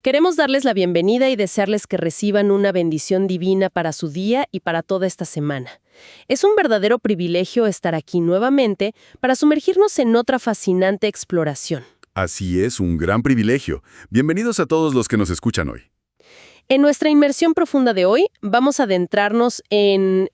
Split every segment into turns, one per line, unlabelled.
Queremos darles la bienvenida y desearles que reciban una bendición divina para su día y para toda esta semana. Es un verdadero privilegio estar aquí nuevamente para sumergirnos en otra fascinante exploración.
Así es, un gran privilegio. Bienvenidos a todos los que nos escuchan hoy.
En nuestra inmersión profunda de hoy, vamos a adentrarnos en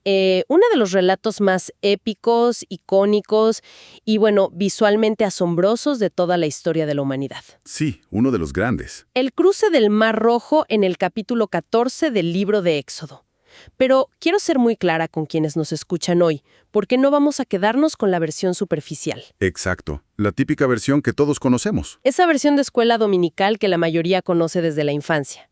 uno de los relatos más épicos, icónicos y, visualmente asombrosos de toda la historia de la humanidad.
Sí, uno de los grandes.
El cruce del Mar Rojo en el capítulo 14 del libro de Éxodo. Pero quiero ser muy clara con quienes nos escuchan hoy, porque no vamos a quedarnos con la versión superficial.
Exacto, la típica versión que todos conocemos.
Esa versión de escuela dominical que la mayoría conoce desde la infancia.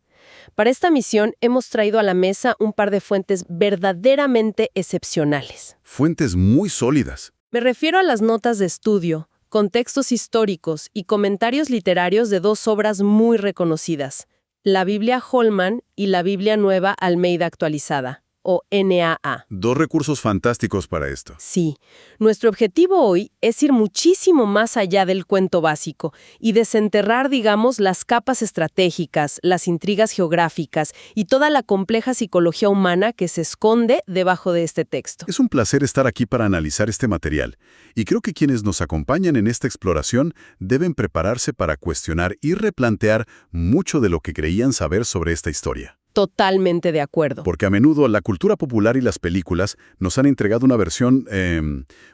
Para esta misión hemos traído a la mesa un par de fuentes verdaderamente excepcionales.
Fuentes muy sólidas.
Me refiero a las notas de estudio, contextos históricos y comentarios literarios de dos obras muy reconocidas, la Biblia Holman y la Biblia Nueva Almeida Actualizada, o NAA.
Dos recursos fantásticos para esto.
Sí, nuestro objetivo hoy es ir muchísimo más allá del cuento básico y desenterrar, las capas estratégicas, las intrigas geográficas y toda la compleja psicología humana que se esconde debajo de este texto.
Es un placer estar aquí para analizar este material, y creo que quienes nos acompañan en esta exploración deben prepararse para cuestionar y replantear mucho de lo que creían saber sobre esta historia.
Totalmente de acuerdo.
Porque a menudo la cultura popular y las películas nos han entregado una versión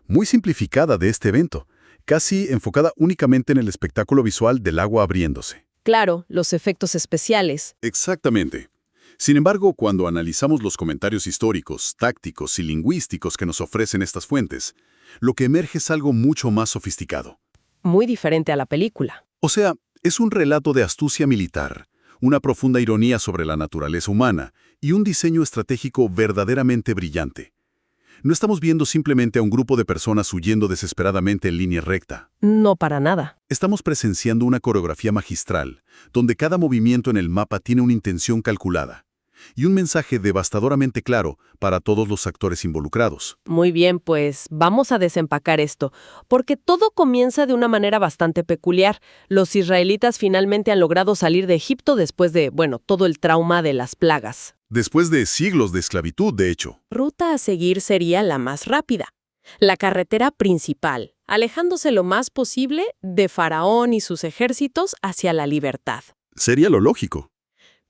muy simplificada de este evento, casi enfocada únicamente en el espectáculo visual del agua abriéndose.
Claro, los efectos especiales.
Exactamente. Sin embargo, cuando analizamos los comentarios históricos, tácticos y lingüísticos que nos ofrecen estas fuentes, lo que emerge es algo mucho más sofisticado.
Muy diferente a la película.
O sea, es un relato de astucia militar, una profunda ironía sobre la naturaleza humana y un diseño estratégico verdaderamente brillante. No estamos viendo simplemente a un grupo de personas huyendo desesperadamente en línea recta.
No para nada.
Estamos presenciando una coreografía magistral, donde cada movimiento en el mapa tiene una intención calculada y un mensaje devastadoramente claro para todos los actores involucrados.
Muy bien, pues vamos a desempacar esto, porque todo comienza de una manera bastante peculiar. Los israelitas finalmente han logrado salir de Egipto después de, todo el trauma de las plagas.
Después de siglos de esclavitud, de hecho.
Ruta a seguir sería la más rápida. La carretera principal, alejándose lo más posible de Faraón y sus ejércitos hacia la libertad.
Sería lo lógico.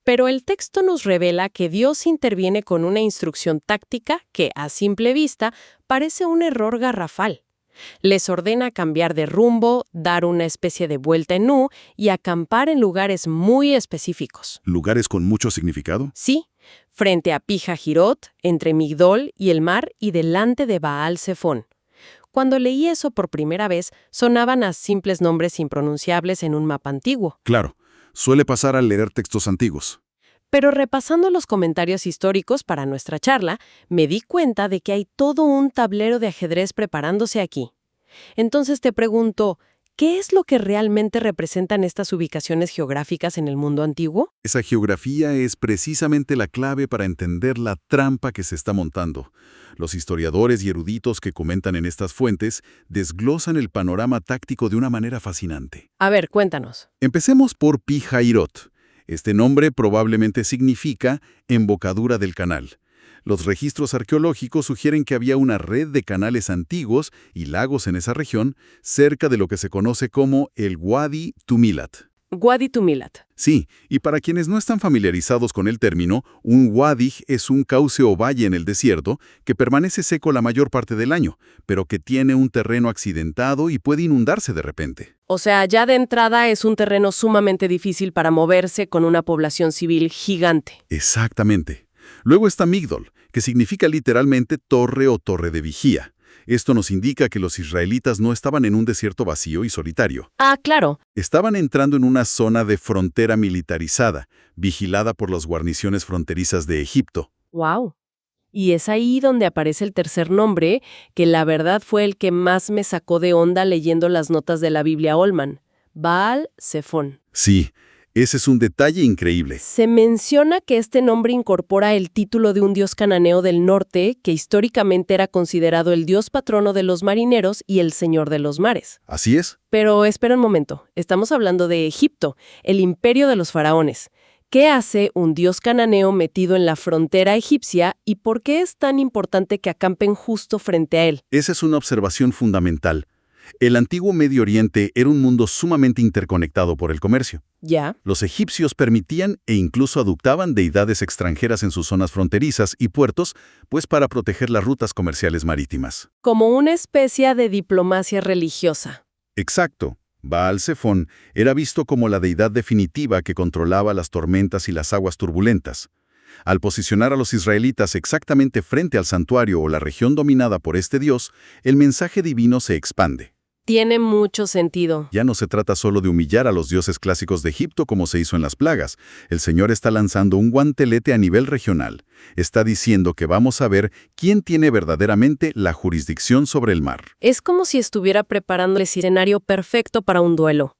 Pero el texto nos revela que Dios interviene con una instrucción táctica que, a simple vista, parece un error garrafal. Les ordena cambiar de rumbo, dar una especie de vuelta en U y acampar en lugares muy específicos.
¿Lugares con mucho significado?
Sí, frente a Pija-Jirot, entre Migdol y el mar y delante de Baal-Zephón. Cuando leí eso por primera vez, sonaban a simples nombres impronunciables en un mapa antiguo.
Claro. Suele pasar al leer textos antiguos.
Pero repasando los comentarios históricos para nuestra charla, me di cuenta de que hay todo un tablero de ajedrez preparándose aquí. Entonces te pregunto, ¿qué es lo que realmente representan estas ubicaciones geográficas en el mundo antiguo?
Esa geografía es precisamente la clave para entender la trampa que se está montando. Los historiadores y eruditos que comentan en estas fuentes desglosan el panorama táctico de una manera fascinante.
A ver, cuéntanos.
Empecemos por Pi-Hairot. Este nombre probablemente significa embocadura del canal. Los registros arqueológicos sugieren que había una red de canales antiguos y lagos en esa región, cerca de lo que se conoce como el Wadi Tumilat.
Wadi Tumilat.
Sí, y para quienes no están familiarizados con el término, un wadi es un cauce o valle en el desierto que permanece seco la mayor parte del año, pero que tiene un terreno accidentado y puede inundarse de repente.
O sea, ya de entrada es un terreno sumamente difícil para moverse con una población civil gigante.
Exactamente. Luego está Migdol, que significa literalmente torre o torre de vigía. Esto nos indica que los israelitas no estaban en un desierto vacío y solitario.
Ah, claro.
Estaban entrando en una zona de frontera militarizada, vigilada por las guarniciones fronterizas de Egipto.
¡Wow! Y es ahí donde aparece el tercer nombre, que la verdad fue el que más me sacó de onda leyendo las notas de la Biblia Holman. Baal-Zephón.
Sí, Ese es un detalle increíble.
Se menciona que este nombre incorpora el título de un dios cananeo del norte que históricamente era considerado el dios patrono de los marineros y el señor de los mares.
Así es.
Pero espera un momento, estamos hablando de Egipto, el imperio de los faraones. ¿Qué hace un dios cananeo metido en la frontera egipcia y por qué es tan importante que acampen justo frente a él?
Esa es una observación fundamental. El antiguo Medio Oriente era un mundo sumamente interconectado por el comercio.
Ya.
Los egipcios permitían e incluso adoptaban deidades extranjeras en sus zonas fronterizas y puertos, pues para proteger las rutas comerciales marítimas.
Como una especie de diplomacia religiosa.
Exacto. Baal-Zephón era visto como la deidad definitiva que controlaba las tormentas y las aguas turbulentas. Al posicionar a los israelitas exactamente frente al santuario o la región dominada por este dios, el mensaje divino se expande.
Tiene mucho sentido.
Ya no se trata solo de humillar a los dioses clásicos de Egipto como se hizo en las plagas. El Señor está lanzando un guantelete a nivel regional. Está diciendo que vamos a ver quién tiene verdaderamente la jurisdicción sobre el mar.
Es como si estuviera preparando el escenario perfecto para un duelo.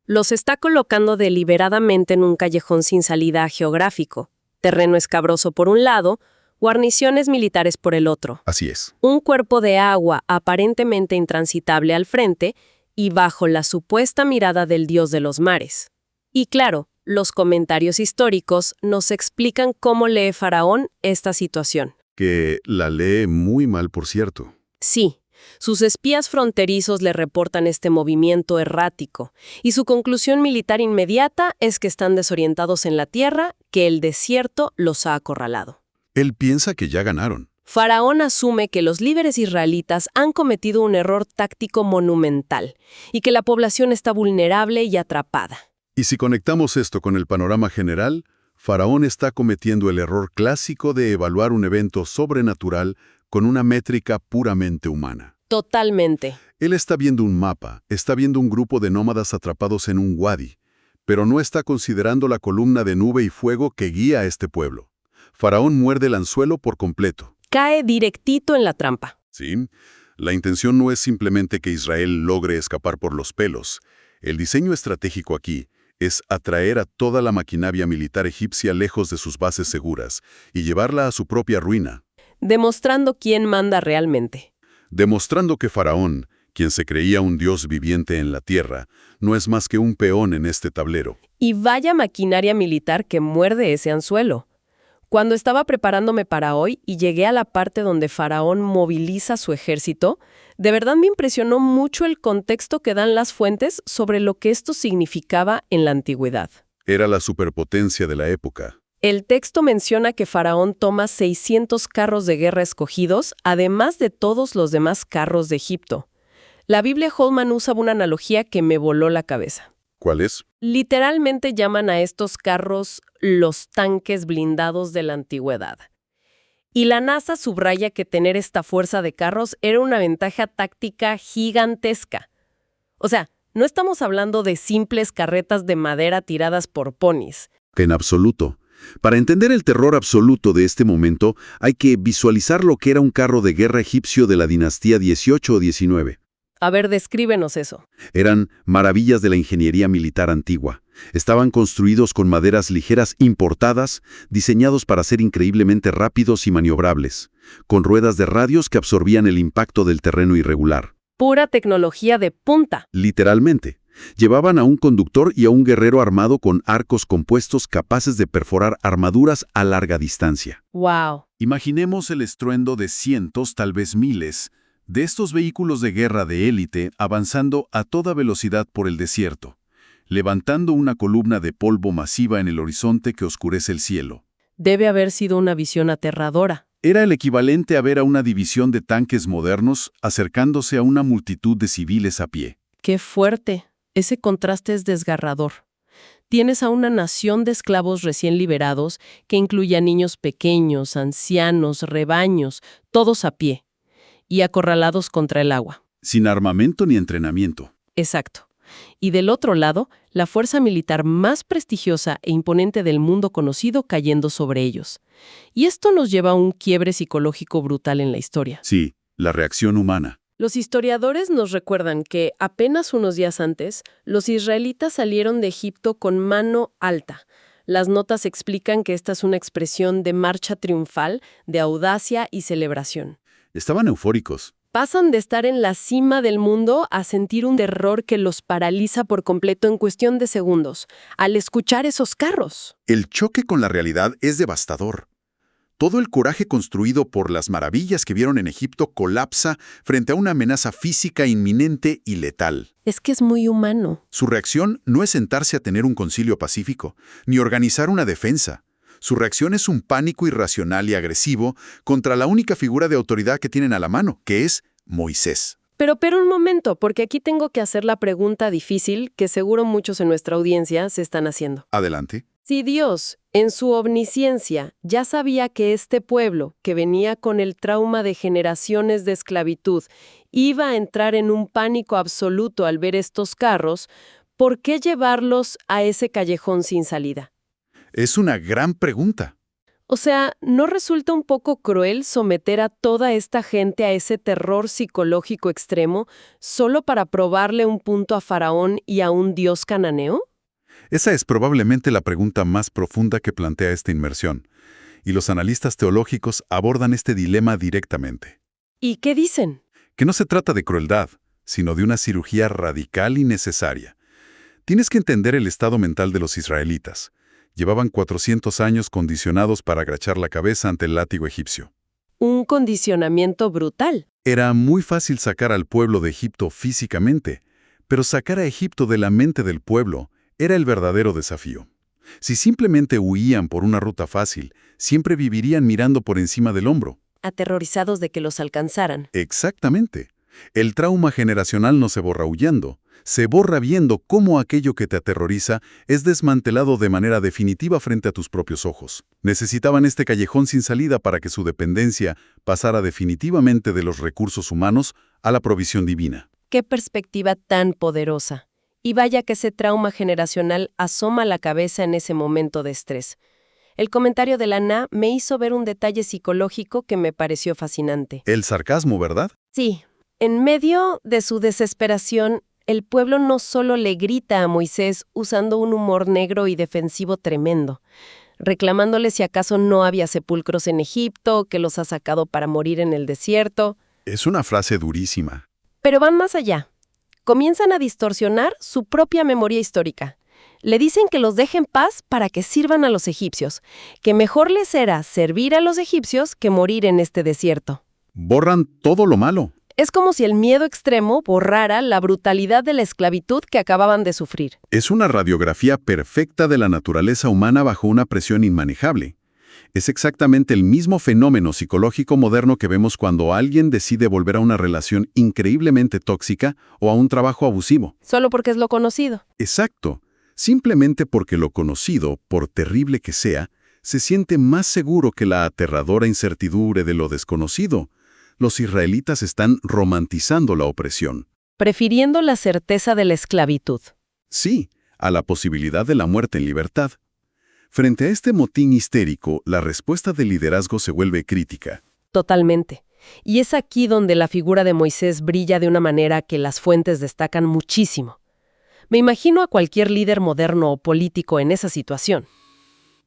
Los está colocando deliberadamente en un callejón sin salida geográfico. Terreno escabroso por un lado, guarniciones militares por el otro.
Así es.
Un cuerpo de agua aparentemente intransitable al frente y bajo la supuesta mirada del dios de los mares. Y claro, los comentarios históricos nos explican cómo lee Faraón esta situación.
Que la lee muy mal, por cierto.
Sí, sus espías fronterizos le reportan este movimiento errático, y su conclusión militar inmediata es que están desorientados en la tierra, que el desierto los ha acorralado.
Él piensa que ya ganaron.
Faraón asume que los líderes israelitas han cometido un error táctico monumental y que la población está vulnerable y atrapada.
Y si conectamos esto con el panorama general, Faraón está cometiendo el error clásico de evaluar un evento sobrenatural con una métrica puramente humana.
Totalmente.
Él está viendo un mapa, está viendo un grupo de nómadas atrapados en un wadi, pero no está considerando la columna de nube y fuego que guía a este pueblo. Faraón muerde el anzuelo por completo.
Cae directito en la trampa.
Sí, la intención no es simplemente que Israel logre escapar por los pelos. El diseño estratégico aquí es atraer a toda la maquinaria militar egipcia lejos de sus bases seguras y llevarla a su propia ruina.
Demostrando quién manda realmente.
Demostrando que Faraón, quien se creía un dios viviente en la tierra, no es más que un peón en este tablero.
Y vaya maquinaria militar que muerde ese anzuelo. Cuando estaba preparándome para hoy y llegué a la parte donde Faraón moviliza su ejército, de verdad me impresionó mucho el contexto que dan las fuentes sobre lo que esto significaba en la antigüedad.
Era la superpotencia de la época.
El texto menciona que Faraón toma 600 carros de guerra escogidos, además de todos los demás carros de Egipto. La Biblia Holman usa una analogía que me voló la cabeza.
¿Cuál es?
Literalmente llaman a estos carros los tanques blindados de la antigüedad. Y la NASA subraya que tener esta fuerza de carros era una ventaja táctica gigantesca. O sea, no estamos hablando de simples carretas de madera tiradas por ponis.
En absoluto. Para entender el terror absoluto de este momento, hay que visualizar lo que era un carro de guerra egipcio de la dinastía 18 o 19.
A ver, descríbenos eso.
Eran maravillas de la ingeniería militar antigua. Estaban construidos con maderas ligeras importadas, diseñados para ser increíblemente rápidos y maniobrables, con ruedas de radios que absorbían el impacto del terreno irregular.
Pura tecnología de punta.
Literalmente. Llevaban a un conductor y a un guerrero armado con arcos compuestos capaces de perforar armaduras a larga distancia.
¡Wow!
Imaginemos el estruendo de cientos, tal vez miles, de estos vehículos de guerra de élite avanzando a toda velocidad por el desierto, levantando una columna de polvo masiva en el horizonte que oscurece el cielo.
Debe haber sido una visión aterradora.
Era el equivalente a ver a una división de tanques modernos acercándose a una multitud de civiles a pie.
¡Qué fuerte! Ese contraste es desgarrador. Tienes a una nación de esclavos recién liberados que incluye a niños pequeños, ancianos, rebaños, todos a pie y acorralados contra el agua.
Sin armamento ni entrenamiento.
Exacto. Y del otro lado, la fuerza militar más prestigiosa e imponente del mundo conocido cayendo sobre ellos. Y esto nos lleva a un quiebre psicológico brutal en la historia.
Sí, la reacción humana.
Los historiadores nos recuerdan que apenas unos días antes, los israelitas salieron de Egipto con mano alta. Las notas explican que esta es una expresión de marcha triunfal, de audacia y celebración.
Estaban eufóricos.
Pasan de estar en la cima del mundo a sentir un terror que los paraliza por completo en cuestión de segundos, al escuchar esos carros.
El choque con la realidad es devastador. Todo el coraje construido por las maravillas que vieron en Egipto colapsa frente a una amenaza física inminente y letal.
Es que es muy humano.
Su reacción no es sentarse a tener un concilio pacífico, ni organizar una defensa. Su reacción es un pánico irracional y agresivo contra la única figura de autoridad que tienen a la mano, que es Moisés.
Pero un momento, porque aquí tengo que hacer la pregunta difícil que seguro muchos en nuestra audiencia se están haciendo.
Adelante.
Si Dios, en su omnisciencia, ya sabía que este pueblo, que venía con el trauma de generaciones de esclavitud, iba a entrar en un pánico absoluto al ver estos carros, ¿por qué llevarlos a ese callejón sin salida?
Es una gran pregunta.
O sea, ¿no resulta un poco cruel someter a toda esta gente a ese terror psicológico extremo solo para probarle un punto a Faraón y a un dios cananeo?
Esa es probablemente la pregunta más profunda que plantea esta inmersión, y los analistas teológicos abordan este dilema directamente.
¿Y qué dicen?
Que no se trata de crueldad, sino de una cirugía radical y necesaria. Tienes que entender el estado mental de los israelitas. Llevaban 400 años condicionados para agachar la cabeza ante el látigo egipcio.
Un condicionamiento brutal.
Era muy fácil sacar al pueblo de Egipto físicamente, pero sacar a Egipto de la mente del pueblo era el verdadero desafío. Si simplemente huían por una ruta fácil, siempre vivirían mirando por encima del hombro.
Aterrorizados de que los alcanzaran.
Exactamente. El trauma generacional no se borra huyendo. Se borra viendo cómo aquello que te aterroriza es desmantelado de manera definitiva frente a tus propios ojos. Necesitaban este callejón sin salida para que su dependencia pasara definitivamente de los recursos humanos a la provisión divina.
¡Qué perspectiva tan poderosa! Y vaya que ese trauma generacional asoma la cabeza en ese momento de estrés. El comentario de la Na me hizo ver un detalle psicológico que me pareció fascinante.
El sarcasmo, ¿verdad?
Sí. En medio de su desesperación, el pueblo no solo le grita a Moisés usando un humor negro y defensivo tremendo, reclamándole si acaso no había sepulcros en Egipto, que los ha sacado para morir en el desierto.
Es una frase durísima.
Pero van más allá. Comienzan a distorsionar su propia memoria histórica. Le dicen que los deje en paz para que sirvan a los egipcios, que mejor les era servir a los egipcios que morir en este desierto.
Borran todo lo malo.
Es como si el miedo extremo borrara la brutalidad de la esclavitud que acababan de sufrir.
Es una radiografía perfecta de la naturaleza humana bajo una presión inmanejable. Es exactamente el mismo fenómeno psicológico moderno que vemos cuando alguien decide volver a una relación increíblemente tóxica o a un trabajo abusivo.
Solo porque es lo conocido.
Exacto. Simplemente porque lo conocido, por terrible que sea, se siente más seguro que la aterradora incertidumbre de lo desconocido. Los israelitas están romantizando la opresión.
Prefiriendo la certeza de la esclavitud.
Sí, a la posibilidad de la muerte en libertad. Frente a este motín histérico, la respuesta del liderazgo se vuelve crítica.
Totalmente. Y es aquí donde la figura de Moisés brilla de una manera que las fuentes destacan muchísimo. Me imagino a cualquier líder moderno o político en esa situación.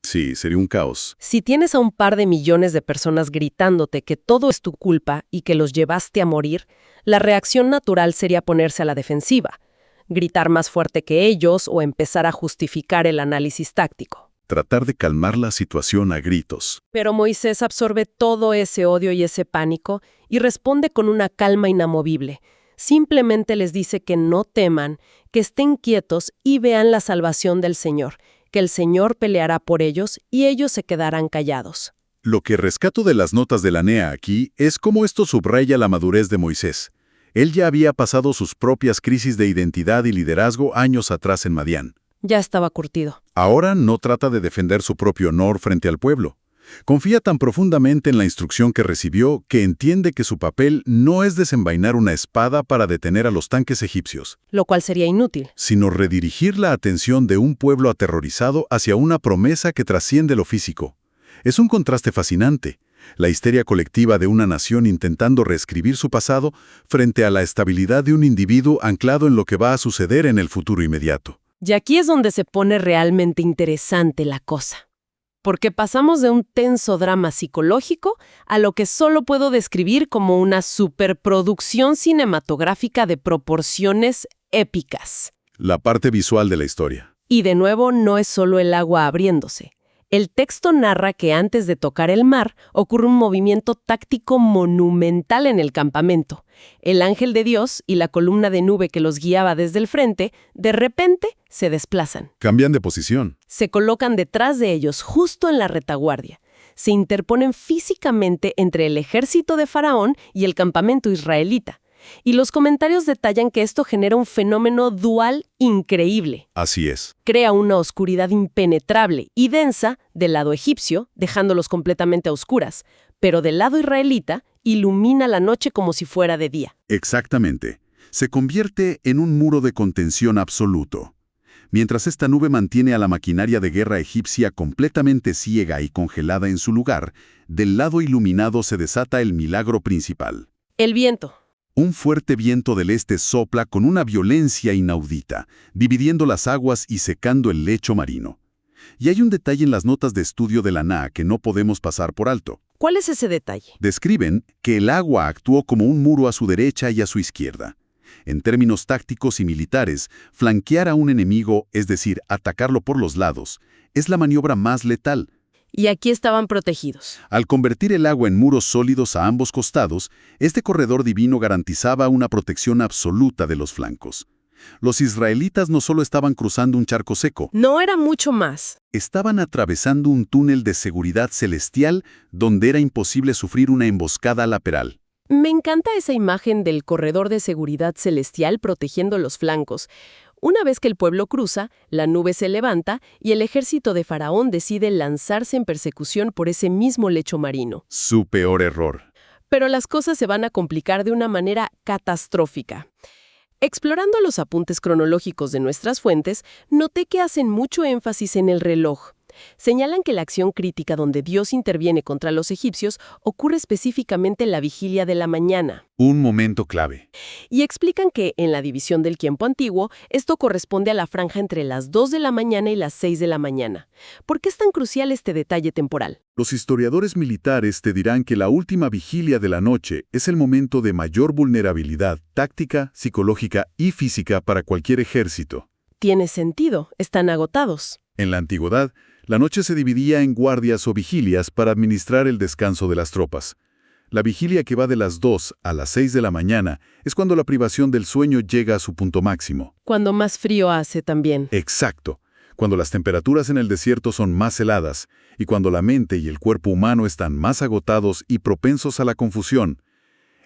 Sí, sería un caos.
Si tienes a un par de millones de personas gritándote que todo es tu culpa y que los llevaste a morir, la reacción natural sería ponerse a la defensiva, gritar más fuerte que ellos o empezar a justificar el análisis táctico.
Tratar de calmar la situación a gritos.
Pero Moisés absorbe todo ese odio y ese pánico y responde con una calma inamovible. Simplemente les dice que no teman, que estén quietos y vean la salvación del Señor, que el Señor peleará por ellos y ellos se quedarán callados.
Lo que rescato de las notas de la NEA aquí es cómo esto subraya la madurez de Moisés. Él ya había pasado sus propias crisis de identidad y liderazgo años atrás en Madián.
Ya estaba curtido.
Ahora no trata de defender su propio honor frente al pueblo. Confía tan profundamente en la instrucción que recibió que entiende que su papel no es desenvainar una espada para detener a los tanques egipcios,
Lo cual sería inútil.
sino redirigir la atención de un pueblo aterrorizado hacia una promesa que trasciende lo físico. Es un contraste fascinante. La histeria colectiva de una nación intentando reescribir su pasado frente a la estabilidad de un individuo anclado en lo que va a suceder en el futuro inmediato.
Y aquí es donde se pone realmente interesante la cosa. Porque pasamos de un tenso drama psicológico a lo que solo puedo describir como una superproducción cinematográfica de proporciones épicas.
La parte visual de la historia.
Y de nuevo no es solo el agua abriéndose. El texto narra que antes de tocar el mar ocurre un movimiento táctico monumental en el campamento. El ángel de Dios y la columna de nube que los guiaba desde el frente, de repente se desplazan.
Cambian de posición.
Se colocan detrás de ellos, justo en la retaguardia. Se interponen físicamente entre el ejército de Faraón y el campamento israelita. Y los comentarios detallan que esto genera un fenómeno dual increíble.
Así es.
Crea una oscuridad impenetrable y densa del lado egipcio, dejándolos completamente a oscuras, pero del lado israelita ilumina la noche como si fuera de día.
Exactamente. Se convierte en un muro de contención absoluto. Mientras esta nube mantiene a la maquinaria de guerra egipcia completamente ciega y congelada en su lugar, del lado iluminado se desata el milagro principal.
El viento.
Un fuerte viento del este sopla con una violencia inaudita, dividiendo las aguas y secando el lecho marino. Y hay un detalle en las notas de estudio de la NAA que no podemos pasar por alto.
¿Cuál es ese detalle?
Describen que el agua actuó como un muro a su derecha y a su izquierda. En términos tácticos y militares, flanquear a un enemigo, es decir, atacarlo por los lados, es la maniobra más letal.
Y aquí estaban protegidos.
Al convertir el agua en muros sólidos a ambos costados, este corredor divino garantizaba una protección absoluta de los flancos. Los israelitas no solo estaban cruzando un charco seco,
No era mucho más.
estaban atravesando un túnel de seguridad celestial donde era imposible sufrir una emboscada lateral.
Me encanta esa imagen del corredor de seguridad celestial protegiendo los flancos. Una vez que el pueblo cruza, la nube se levanta y el ejército de Faraón decide lanzarse en persecución por ese mismo lecho marino.
Su peor error.
Pero las cosas se van a complicar de una manera catastrófica. Explorando los apuntes cronológicos de nuestras fuentes, noté que hacen mucho énfasis en el reloj. Señalan que la acción crítica donde Dios interviene contra los egipcios ocurre específicamente en la vigilia de la mañana.
Un momento clave.
Y explican que, en la división del tiempo antiguo, esto corresponde a la franja entre las 2 de la mañana y las 6 de la mañana. ¿Por qué es tan crucial este detalle temporal?
Los historiadores militares te dirán que la última vigilia de la noche es el momento de mayor vulnerabilidad táctica, psicológica y física para cualquier ejército.
Tiene sentido, están agotados.
En la antigüedad, la noche se dividía en guardias o vigilias para administrar el descanso de las tropas. La vigilia que va de las 2 a las 6 de la mañana es cuando la privación del sueño llega a su punto máximo.
Cuando más frío hace también.
Exacto. Cuando las temperaturas en el desierto son más heladas y cuando la mente y el cuerpo humano están más agotados y propensos a la confusión.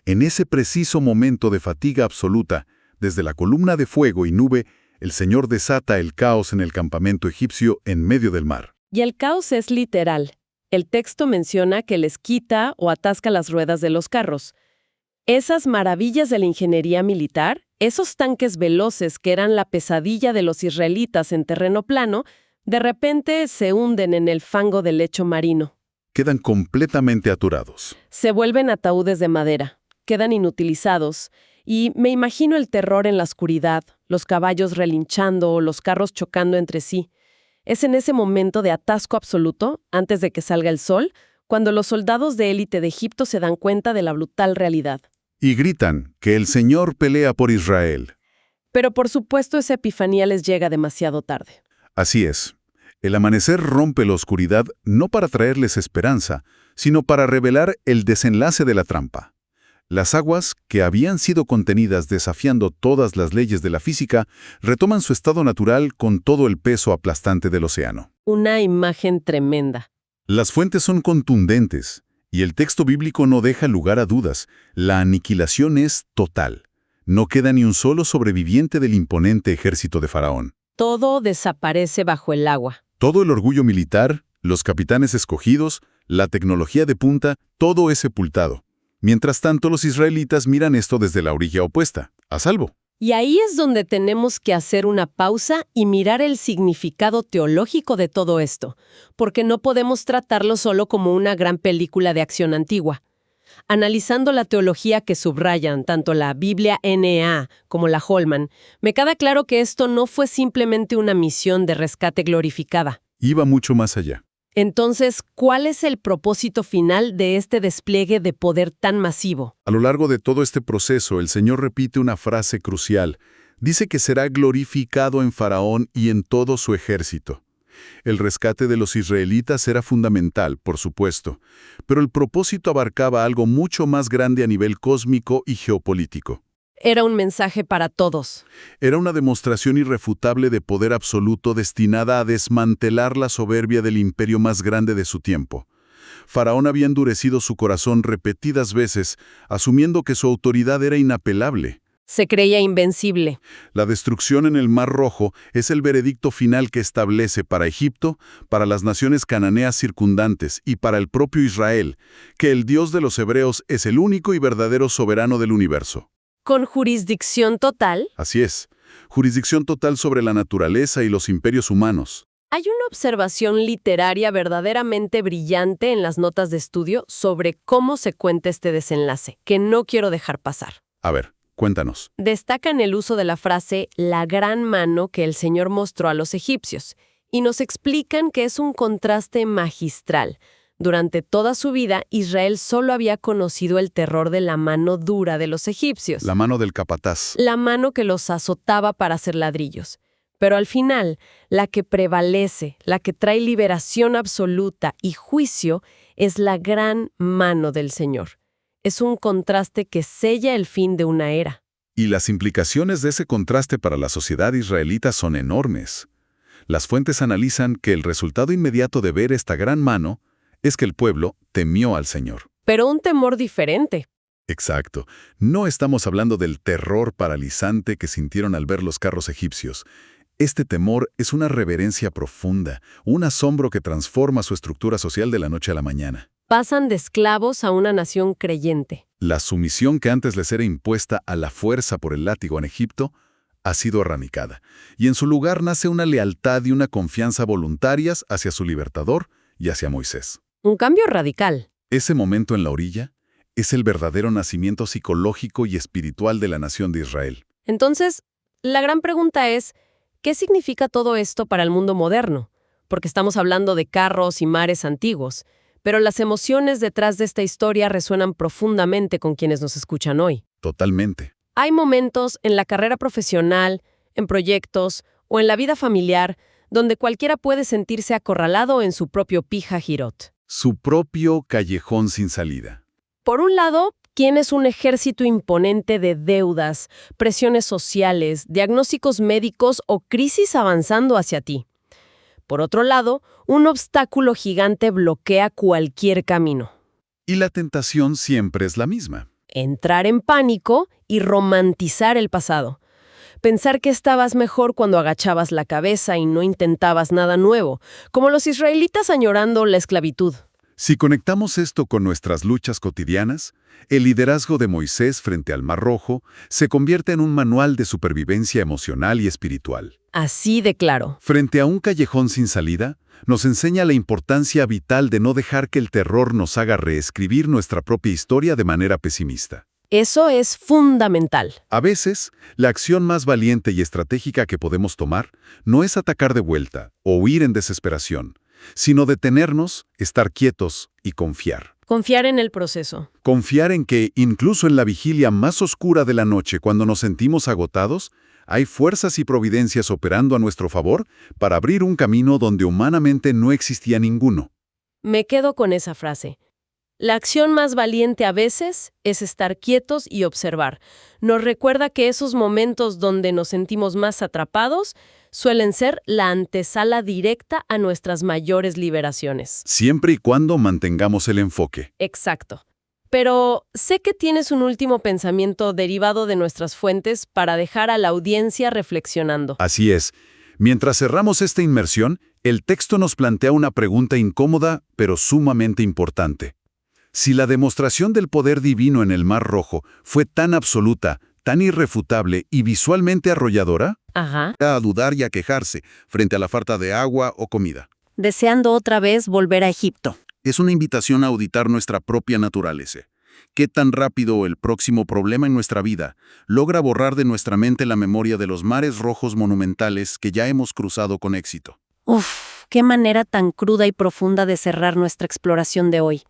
En ese preciso momento de fatiga absoluta, desde la columna de fuego y nube, el Señor desata el caos en el campamento egipcio en medio del mar.
Y el caos es literal. El texto menciona que les quita o atasca las ruedas de los carros. Esas maravillas de la ingeniería militar, esos tanques veloces que eran la pesadilla de los israelitas en terreno plano, de repente se hunden en el fango del lecho marino.
Quedan completamente aturados.
Se vuelven ataúdes de madera, quedan inutilizados, y me imagino el terror en la oscuridad, los caballos relinchando o los carros chocando entre sí. Es en ese momento de atasco absoluto, antes de que salga el sol, cuando los soldados de élite de Egipto se dan cuenta de la brutal realidad.
Y gritan que el Señor pelea por Israel.
Pero por supuesto esa epifanía les llega demasiado tarde.
Así es. El amanecer rompe la oscuridad no para traerles esperanza, sino para revelar el desenlace de la trampa. Las aguas, que habían sido contenidas desafiando todas las leyes de la física, retoman su estado natural con todo el peso aplastante del océano.
Una imagen tremenda.
Las fuentes son contundentes, y el texto bíblico no deja lugar a dudas. La aniquilación es total. No queda ni un solo sobreviviente del imponente ejército de Faraón.
Todo desaparece bajo el agua.
Todo el orgullo militar, los capitanes escogidos, la tecnología de punta, todo es sepultado. Mientras tanto, los israelitas miran esto desde la orilla opuesta, a salvo.
Y ahí es donde tenemos que hacer una pausa y mirar el significado teológico de todo esto, porque no podemos tratarlo solo como una gran película de acción antigua. Analizando la teología que subrayan tanto la Biblia N.A. como la Holman, me queda claro que esto no fue simplemente una misión de rescate glorificada.
Iba mucho más allá.
Entonces, ¿cuál es el propósito final de este despliegue de poder tan masivo?
A lo largo de todo este proceso, el Señor repite una frase crucial. Dice que será glorificado en Faraón y en todo su ejército. El rescate de los israelitas era fundamental, por supuesto, pero el propósito abarcaba algo mucho más grande a nivel cósmico y geopolítico.
Era un mensaje para todos.
Era una demostración irrefutable de poder absoluto destinada a desmantelar la soberbia del imperio más grande de su tiempo. Faraón había endurecido su corazón repetidas veces, asumiendo que su autoridad era inapelable.
Se creía invencible.
La destrucción en el Mar Rojo es el veredicto final que establece para Egipto, para las naciones cananeas circundantes y para el propio Israel, que el Dios de los hebreos es el único y verdadero soberano del universo.
¿Con jurisdicción total?
Así es, jurisdicción total sobre la naturaleza y los imperios humanos.
Hay una observación literaria verdaderamente brillante en las notas de estudio sobre cómo se cuenta este desenlace, que no quiero dejar pasar.
A ver, cuéntanos.
Destacan el uso de la frase «la gran mano que el Señor mostró a los egipcios» y nos explican que es un contraste magistral. Durante toda su vida, Israel solo había conocido el terror de la mano dura de los egipcios.
La mano del capataz.
La mano que los azotaba para hacer ladrillos. Pero al final, la que prevalece, la que trae liberación absoluta y juicio, es la gran mano del Señor. Es un contraste que sella el fin de una era.
Y las implicaciones de ese contraste para la sociedad israelita son enormes. Las fuentes analizan que el resultado inmediato de ver esta gran mano es que el pueblo temió al Señor.
Pero un temor diferente.
Exacto. No estamos hablando del terror paralizante que sintieron al ver los carros egipcios. Este temor es una reverencia profunda, un asombro que transforma su estructura social de la noche a la mañana.
Pasan de esclavos a una nación creyente.
La sumisión que antes les era impuesta a la fuerza por el látigo en Egipto ha sido erradicada, y en su lugar nace una lealtad y una confianza voluntarias hacia su libertador y hacia Moisés.
Un cambio radical.
Ese momento en la orilla es el verdadero nacimiento psicológico y espiritual de la nación de Israel.
Entonces, la gran pregunta es, ¿qué significa todo esto para el mundo moderno? Porque estamos hablando de carros y mares antiguos, pero las emociones detrás de esta historia resuenan profundamente con quienes nos escuchan hoy.
Totalmente.
Hay momentos en la carrera profesional, en proyectos o en la vida familiar donde cualquiera puede sentirse acorralado en su propio Pijajirot.
Su propio callejón sin salida.
Por un lado, tienes un ejército imponente de deudas, presiones sociales, diagnósticos médicos o crisis avanzando hacia ti. Por otro lado, un obstáculo gigante bloquea cualquier camino.
Y la tentación siempre es la misma.
Entrar en pánico y romantizar el pasado. Pensar que estabas mejor cuando agachabas la cabeza y no intentabas nada nuevo, como los israelitas añorando la esclavitud.
Si conectamos esto con nuestras luchas cotidianas, el liderazgo de Moisés frente al Mar Rojo se convierte en un manual de supervivencia emocional y espiritual.
Así de claro.
Frente a un callejón sin salida, nos enseña la importancia vital de no dejar que el terror nos haga reescribir nuestra propia historia de manera pesimista.
Eso es fundamental.
A veces, la acción más valiente y estratégica que podemos tomar no es atacar de vuelta o huir en desesperación, sino detenernos, estar quietos y confiar.
Confiar en el proceso.
Confiar en que, incluso en la vigilia más oscura de la noche, cuando nos sentimos agotados, hay fuerzas y providencias operando a nuestro favor para abrir un camino donde humanamente no existía ninguno.
Me quedo con esa frase. La acción más valiente a veces es estar quietos y observar. Nos recuerda que esos momentos donde nos sentimos más atrapados suelen ser la antesala directa a nuestras mayores liberaciones.
Siempre y cuando mantengamos el enfoque.
Exacto. Pero sé que tienes un último pensamiento derivado de nuestras fuentes para dejar a la audiencia reflexionando.
Así es. Mientras cerramos esta inmersión, el texto nos plantea una pregunta incómoda, pero sumamente importante. Si la demostración del poder divino en el Mar Rojo fue tan absoluta, tan irrefutable y visualmente arrolladora,
Ajá.
a dudar y a quejarse frente a la falta de agua o comida.
Deseando otra vez volver a Egipto.
Es una invitación a auditar nuestra propia naturaleza. ¿Qué tan rápido el próximo problema en nuestra vida logra borrar de nuestra mente la memoria de los mares rojos monumentales que ya hemos cruzado con éxito?
Uf, qué manera tan cruda y profunda de cerrar nuestra exploración de hoy.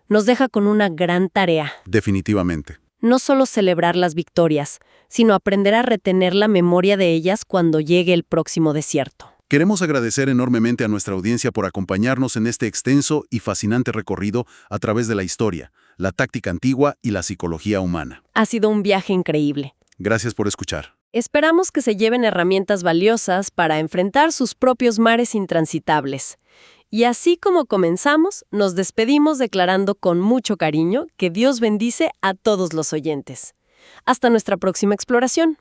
Nos deja con una gran tarea.
Definitivamente.
No solo celebrar las victorias, sino aprender a retener la memoria de ellas cuando llegue el próximo desierto.
Queremos agradecer enormemente a nuestra audiencia por acompañarnos en este extenso y fascinante recorrido a través de la historia, la táctica antigua y la psicología humana.
Ha sido un viaje increíble.
Gracias por escuchar.
Esperamos que se lleven herramientas valiosas para enfrentar sus propios mares intransitables. Y así como comenzamos, nos despedimos declarando con mucho cariño que Dios bendice a todos los oyentes. Hasta nuestra próxima exploración.